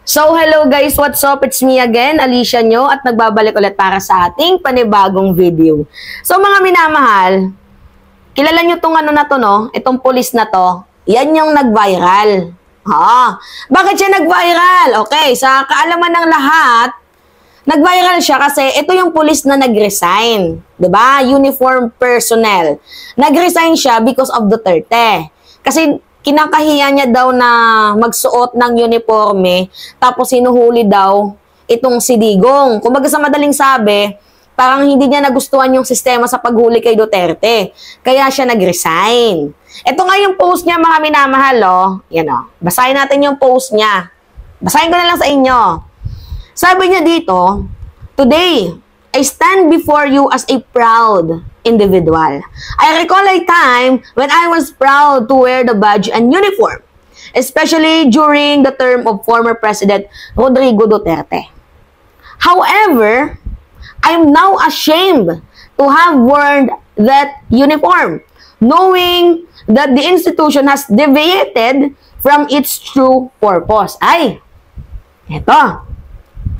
So, hello guys, what's up? It's me again, Alicia nyo, at nagbabalik ulit para sa ating panibagong video. So, mga minamahal, kilala nyo tong ano na to, no? Itong pulis na to, yan yung nag-viral. Bakit siya nag-viral? Okay, sa kaalaman ng lahat, nag-viral siya kasi ito yung pulis na nag-resign. Diba? Uniform personnel. Nag-resign siya because of Duterte. Kasi kinakahiya niya daw na magsuot ng uniforme, tapos hinuhuli daw itong si Digong. Kumbaga sa madaling sabi, parang hindi niya nagustuhan yung sistema sa paghuli kay Duterte. Kaya siya nag-resign. Ito nga yung post niya, mga minamahal, oh. Yan, oh. Basahin natin yung post niya. Basahin ko na lang sa inyo. Sabi niya dito, "Today, I stand before you as a proud individual. I recall a time when I was proud to wear the badge and uniform, especially during the term of former President Rodrigo Duterte. However, I am now ashamed to have worn that uniform, knowing that the institution has deviated from its true purpose." Ay, eto.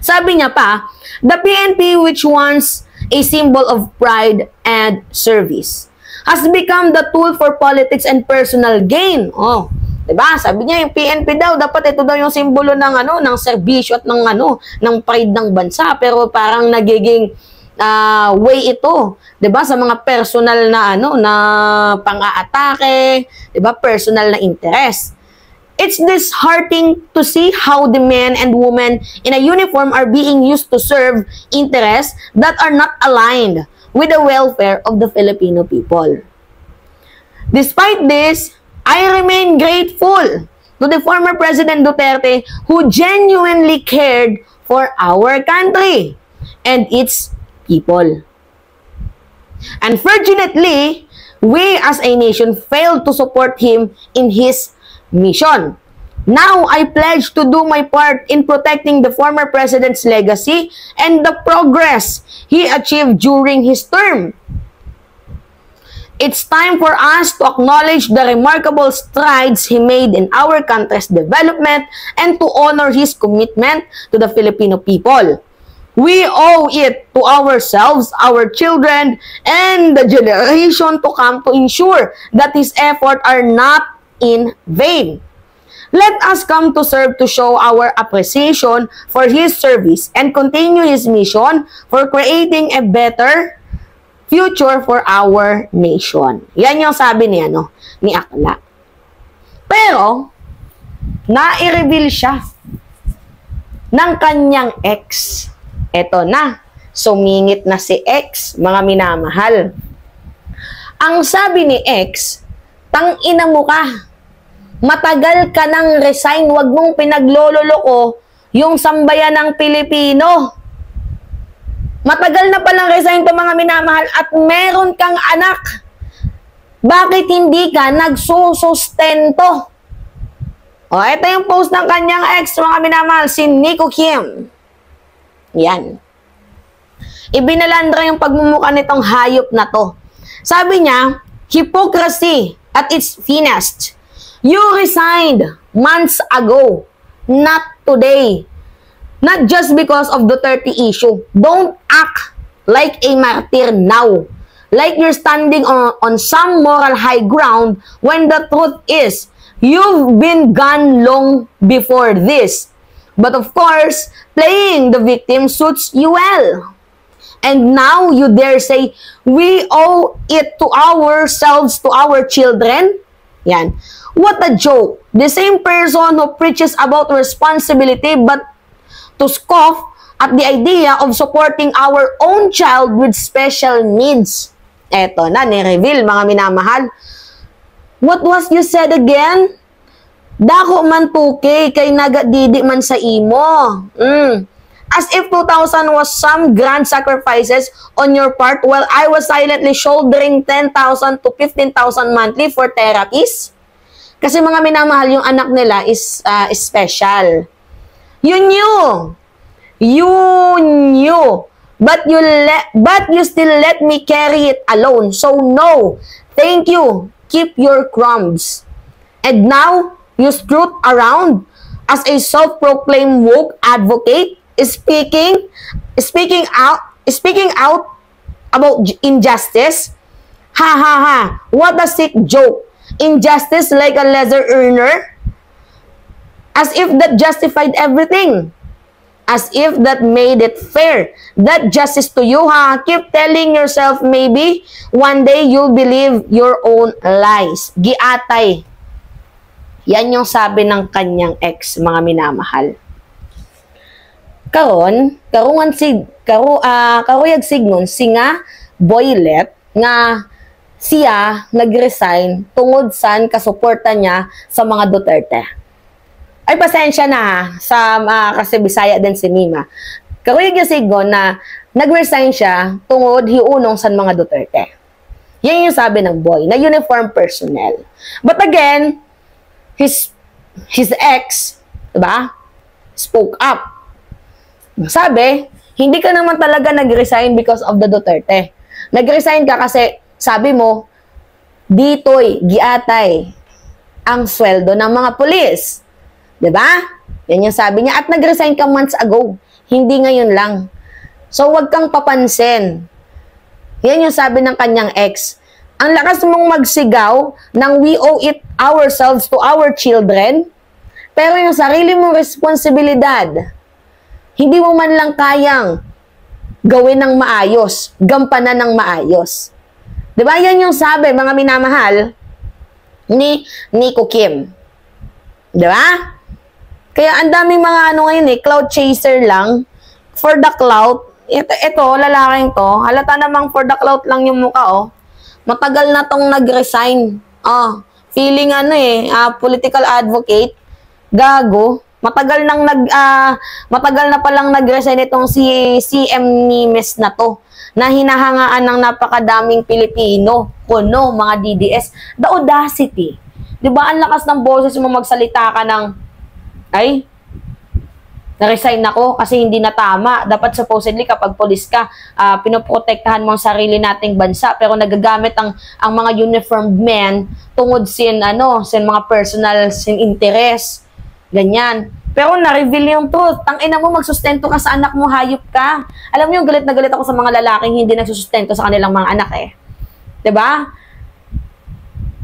Sabi niya pa, "The PNP, which once a symbol of pride and service, has become the tool for politics and personal gain." Oh, 'di ba? Sabi niya yung PNP daw, dapat ito daw yung simbolo ng ng serbisyo at ng pride ng bansa, pero parang nagiging way ito, 'di ba, sa mga personal na na pang-aatake, 'di ba, personal na interest. It's disheartening to see how the men and women in a uniform are being used to serve interests that are not aligned with the welfare of the Filipino people. Despite this, I remain grateful to the former President Duterte, who genuinely cared for our country and its people. Unfortunately, we as a nation failed to support him in his mission. Now, I pledge to do my part in protecting the former president's legacy and the progress he achieved during his term. It's time for us to acknowledge the remarkable strides he made in our country's development and to honor his commitment to the Filipino people. We owe it to ourselves, our children, and the generation to come to ensure that his efforts are not in vain. Let us come to serve to show our appreciation for his service and continue his mission for creating a better future for our nation." Yan yung sabi ni ni Akla. Pero na-i-reveal siya ng kanyang ex. Eto na, sumingit na si ex, mga minamahal. Ang sabi ni ex, "Tang-ina mo ka. Matagal ka nang resign, wag mong pinaglololoko yung sambayan ng Pilipino. Matagal na palang resign to, mga minamahal, at meron kang anak. Bakit hindi ka nagsusustento?" O, ito yung post ng kanyang ex, mga minamahal, si Nico Kim. Yan. Ibinalandra yung pagmumukha nitong hayop na to. Sabi niya, "Hypocrisy at its finest. You resigned months ago, not today. Not just because of the Duterte issue. Don't act like a martyr now. Like you're standing on some moral high ground when the truth is, you've been gone long before this. But of course, playing the victim suits you well. And now you dare say, we owe it to ourselves, to our children?" Yan. What a joke. The same person who preaches about responsibility but to scoff at the idea of supporting our own child with special needs. Eto na, ni-reveal, mga minamahal. "What was you said again? Dako man tuki, kay nagadidi man sa imo. As if 2,000 was some grand sacrifices on your part while I was silently shouldering 10,000 to 15,000 monthly for therapies?" Kasi, mga minamahal, yung anak nila is special. You knew. But you still let me carry it alone. So no. Thank you. Keep your crumbs. And now, you strut around as a self-proclaimed woke advocate, speaking out about injustice? Ha ha ha, what a sick joke. Injustice like a lesser earner? As if that justified everything. As if that made it fair. That justice to you, ha? Keep telling yourself maybe one day you'll believe your own lies. Giatay. Yan yung sabi ng kanyang ex, mga minamahal. Karuyag signon, singa Boylet, nga siya nag-resign tungod san kasuporta niya sa mga Duterte. Ay, pasensya na ha, kasi Bisaya din si Mima. Karuyag niya signon na nag-resign siya tungod hiunong san mga Duterte. Yan yung sabi ng boy, na uniform personnel. But again, his ex, diba, spoke up. Sabi, hindi ka naman talaga nag-resign because of the Duterte. Nag-resign ka kasi, sabi mo, dito'y giatay ang sweldo ng mga pulis. Diba? Yan yung sabi niya. At nag-resign ka months ago. Hindi ngayon lang. So, wag kang papansin. Yan yung sabi ng kanyang ex. Ang lakas mong magsigaw ng we owe it ourselves to our children, pero yung sarili mong responsibilidad, hindi mo man lang kayang gawin ng maayos, gampanan ng maayos. Diba? Yan yung sabi, mga minamahal, ni Nico Kim. Diba? Kaya ang daming mga ngayon cloud chaser lang, for the clout. Ito, lalaking to, halata namang for the clout lang yung mukha, matagal na tong nag-resign. Feeling political advocate, gago. Matagal na palang nag-resign itong si CM Nimes na to, na hinahangaan ng napakadaming Pilipino, kuno, mga DDS. The audacity. 'Di ba? Ang lakas ng boses mo magsalita ka ng na-resign ako kasi hindi na tama. Dapat supposedly kapag pulis ka, pinoprotektahan mo ang sarili nating bansa, pero nagagamit ang mga uniformed men tungod sin mga personal sin interest. Ganyan. Pero na-reveal yung truth. Tangina mo, magsustento ka sa anak mo, hayop ka. Alam mo yung galit na galit ako sa mga lalaking hindi nagsusustento sa kanilang mga anak eh. 'Di ba?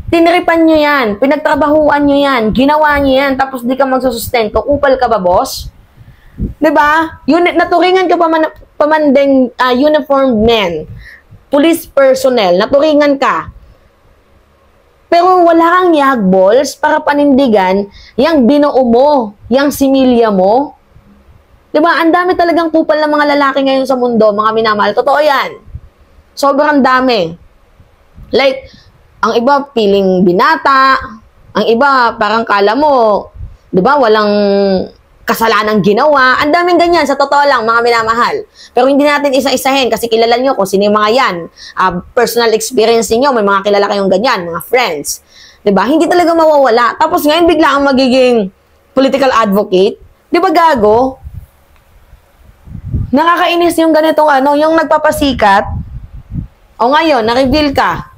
Tiniripan nyo yan, pinagtrabahuan nyo yan, ginawa nyo yan, tapos di ka magsusustento, upal ka ba, boss? 'Di ba? Naturingan ka pamandeng uniformed men, police personnel, naturingan ka. Pero wala kang yagballs para panindigan yang binuo mo, yang similya mo. 'Di ba? Ang dami talagang kupal ng mga lalaki ngayon sa mundo, mga minamahal. Totoo 'yan. Sobrang dami. Like, ang iba piling binata, ang iba parang kala mo, 'di ba, walang kasalanang ginawa. Ang daming ganyan, sa totoo lang, mga minamahal. Pero hindi natin isa-isahin kasi kilala nyo kung sino yung mga yan. Personal experience niyo, may mga kilala kayong ganyan, mga friends. 'Di ba? Hindi talaga mawawala. Tapos ngayon bigla ang magiging political advocate. 'Di ba, gago? Nakakainis yung ganitong yung nagpapasikat. O ngayon, na-reveal ka.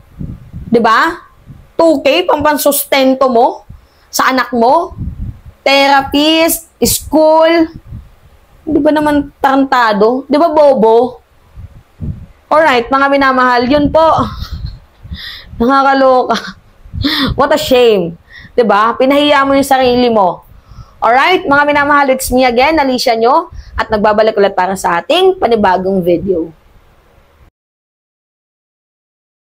'Di ba? 2K pampansustento mo sa anak mo. Therapist, school, di ba naman tarantado? Di ba bobo? Alright, mga minamahal, yun po. Nakakaloka. What a shame. Di ba? Pinahiya mo yung sarili mo. Alright, mga minamahal, it's me again, Alicia nyo, at nagbabalik ulit para sa ating panibagong video.